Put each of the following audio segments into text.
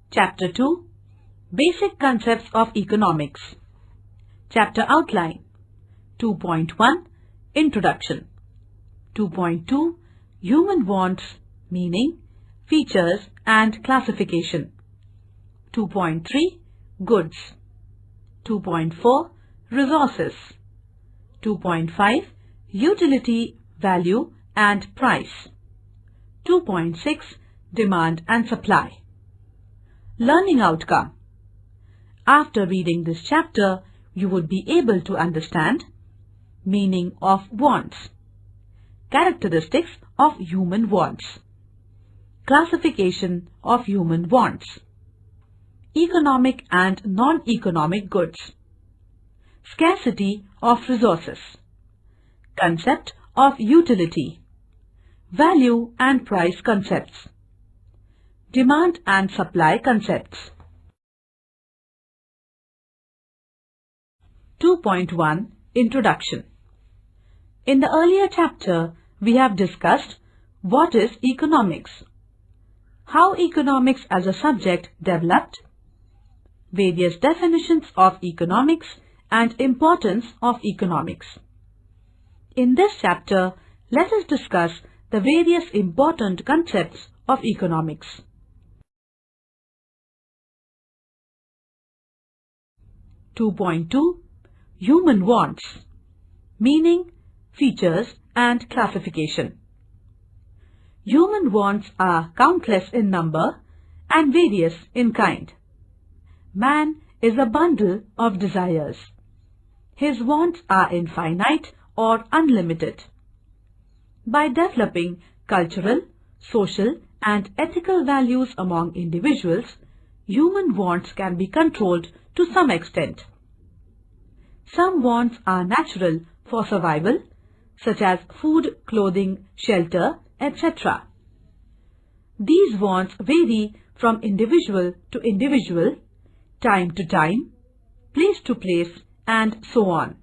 Chapter 2, Basic Concepts of Economics. Chapter Outline. 2.1, Introduction. 2.2, Human Wants, Meaning, Features and Classification. 2.3, Goods. 2.4, Resources. 2.5, Utility, Value and Price. 2.6, Demand and Supply. Learning outcome. After reading this chapter, you would be able to understand meaning of wants, characteristics of human wants, classification of human wants, economic and non-economic goods, scarcity of resources, concept of utility, value and price concepts, demand and supply concepts. 2.1 Introduction. In the earlier chapter, we have discussed what is economics, how economics as a subject developed, various definitions of economics and importance of economics. In this chapter, let us discuss the various important concepts of economics. 2.2 Human Wants, Meaning, Features and Classification. Human wants are countless in number and various in kind. Man is a bundle of desires. His wants are infinite or unlimited. By developing cultural, social and ethical values among individuals, human wants can be controlled to some extent. Some wants are natural for survival, such as food, clothing, shelter, etc. These wants vary from individual to individual, time to time, place to place, and so on.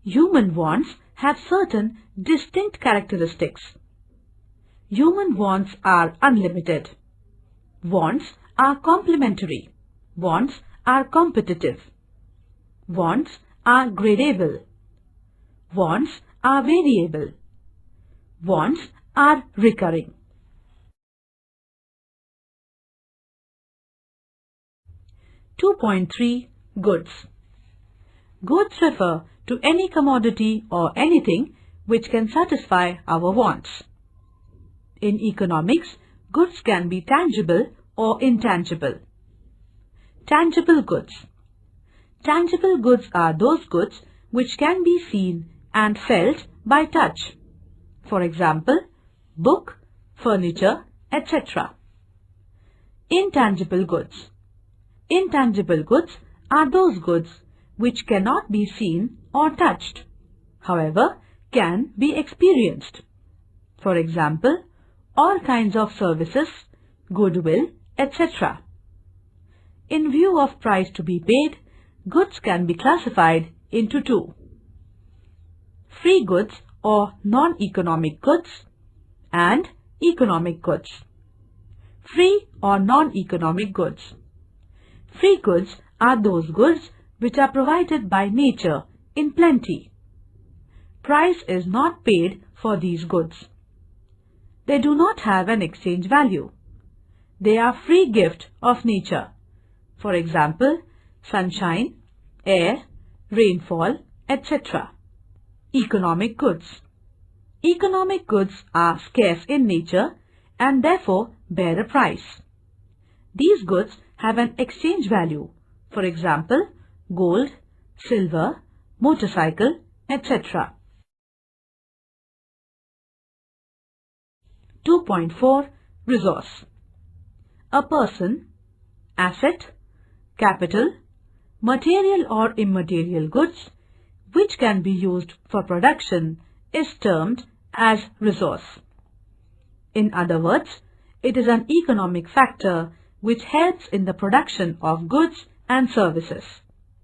Human wants have certain distinct characteristics. Human wants are unlimited. Wants are complementary. Wants are competitive. Wants are gradable. Wants are variable. Wants are recurring. 2.3 Goods. Goods refer to any commodity or anything which can satisfy our wants. In economics, goods can be tangible or intangible. Tangible goods. Tangible goods are those goods which can be seen and felt by touch. For example, book, furniture, etc. Intangible goods. Intangible goods are those goods which cannot be seen or touched, however, can be experienced. For example, all kinds of services, goodwill, etc. In view of price to be paid, goods can be classified into two: free goods or non-economic goods and economic goods. Free or non-economic goods. Free goods are those goods which are provided by nature in plenty. Price is not paid for these goods. They do not have an exchange value. They are free gift of nature. For example, sunshine, air, rainfall, etc. Economic goods. Economic goods are scarce in nature and therefore bear a price. These goods have an exchange value. For example, gold, silver, motorcycle, etc. 2.4 Resource. A person, asset, capital, material or immaterial goods which can be used for production is termed as resource. In other words, it is an economic factor which helps in the production of goods and services.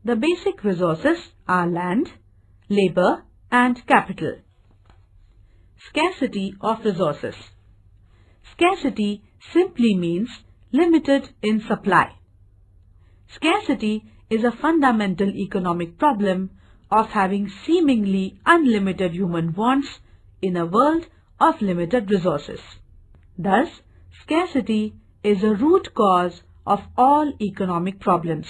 The basic resources are land, labor and capital. Scarcity of resources. Scarcity simply means limited in supply. Scarcity is a fundamental economic problem of having seemingly unlimited human wants in a world of limited resources. Thus, scarcity is a root cause of all economic problems.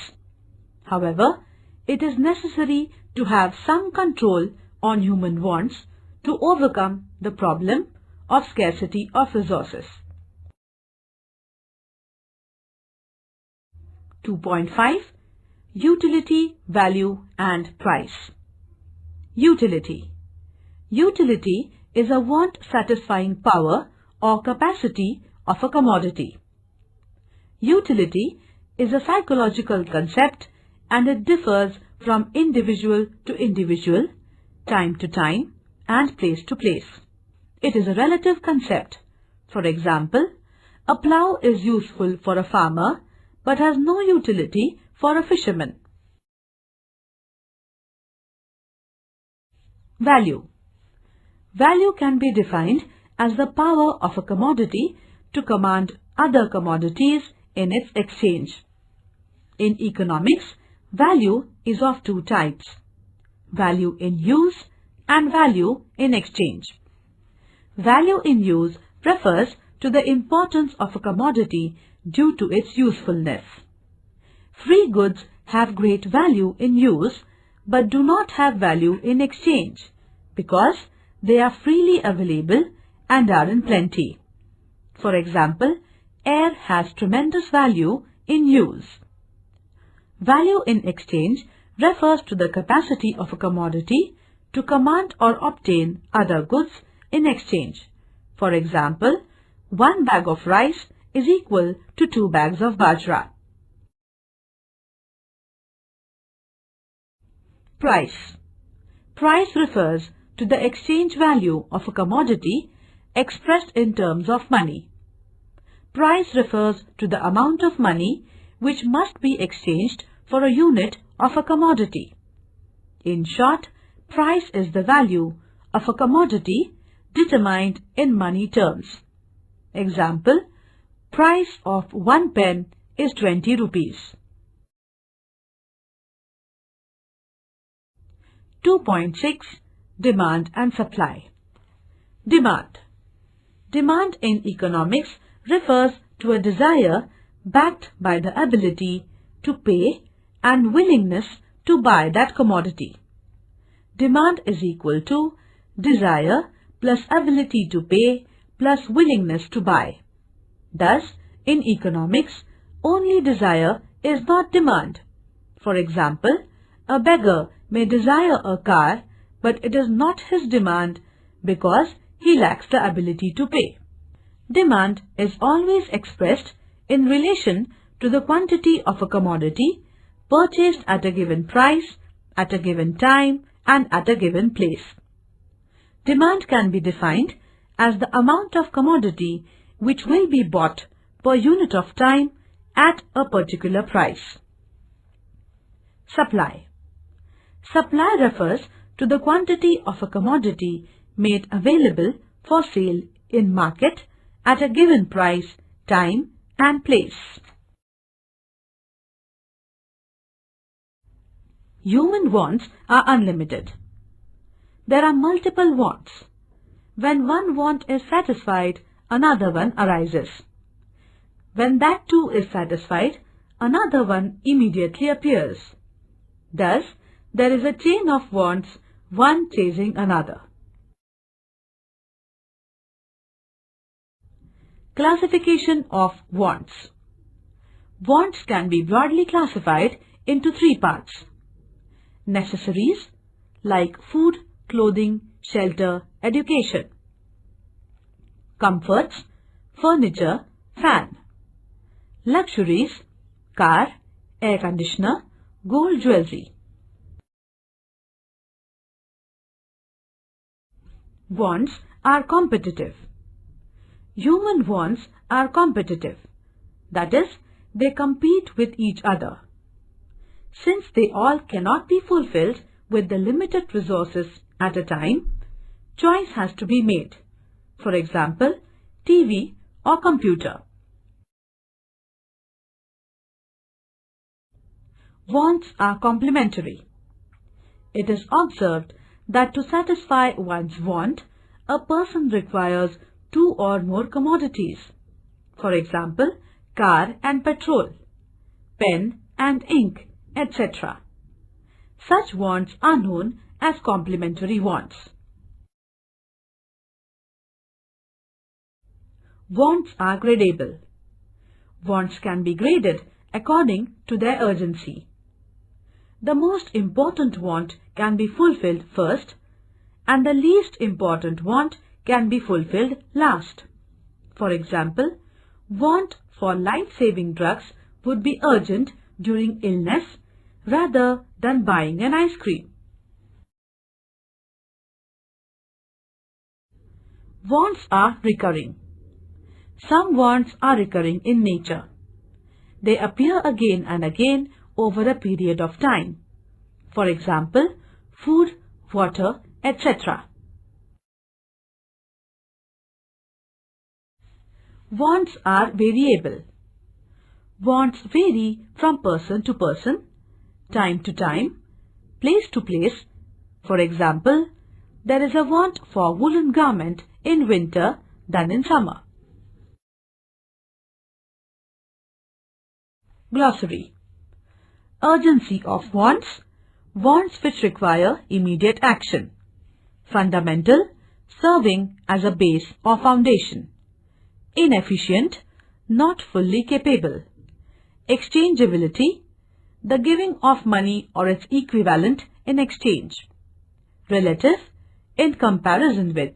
However, it is necessary to have some control on human wants to overcome the problem of scarcity of resources. 2.5. Utility, value and price. Utility. Utility is a want-satisfying power or capacity of a commodity. Utility is a psychological concept and it differs from individual to individual, time to time and place to place. It is a relative concept. For example, a plough is useful for a farmer but has no utility for a fisherman. Value. Value can be defined as the power of a commodity to command other commodities in its exchange. In economics, value is of two types: value in use and value in exchange. Value in use refers to the importance of a commodity due to its usefulness. Free goods have great value in use but do not have value in exchange because they are freely available and are in plenty. For example, air has tremendous value in use. Value in exchange refers to the capacity of a commodity to command or obtain other goods in exchange. For example, 1 bag of rice is equal to 2 bags of bajra. Price. Price refers to the exchange value of a commodity expressed in terms of money. Price refers to the amount of money which must be exchanged for a unit of a commodity. In short, price is the value of a commodity determined in money terms. Example, price of 1 pen is 20 rupees. 2.6. Demand and supply. Demand. Demand in economics refers to a desire backed by the ability to pay and willingness to buy that commodity. Demand is equal to desire plus ability to pay plus willingness to buy. Thus, in economics, only desire is not demand. For example, a beggar may desire a car, but it is not his demand because he lacks the ability to pay. Demand is always expressed in relation to the quantity of a commodity purchased at a given price, at a given time, and at a given place. Demand can be defined as the amount of commodity which will be bought per unit of time at a particular price. Supply. Supply refers to the quantity of a commodity made available for sale in market at a given price, time, and place. Human wants are unlimited. There are multiple wants. When one want is satisfied, another one arises. When that too is satisfied, another one immediately appears. Thus, there is a chain of wants, one chasing another. Classification of wants. Wants can be broadly classified into 3 parts. Necessaries, like food, clothing, shelter, education. Comforts, furniture, fan. Luxuries, car, air conditioner, gold jewelry. Wants are competitive. Human wants are competitive. That is, they compete with each other. Since they all cannot be fulfilled with the limited resources at a time, choice has to be made. For example, TV or computer. Wants are complementary. It is observed that to satisfy one's want, a person requires two or more commodities. For example, car and petrol, pen and ink, etc. Such wants are known as complementary wants. Wants are gradable. Wants can be graded according to their urgency. The most important want can be fulfilled first, and the least important want can be fulfilled last. For example, want for life-saving drugs would be urgent during illness rather than buying an ice cream. Wants are recurring. Some wants are recurring in nature. They appear again and again over a period of time. For example, food, water, etc. Wants are variable. Wants vary from person to person, time to time, place to place. For example, there is a want for woolen garment in winter than in summer. Glossary. Urgency of wants. Wants which require immediate action. Fundamental, serving as a base or foundation. Inefficient, not fully capable. Exchangeability, the giving of money or its equivalent in exchange. Relative, in comparison with.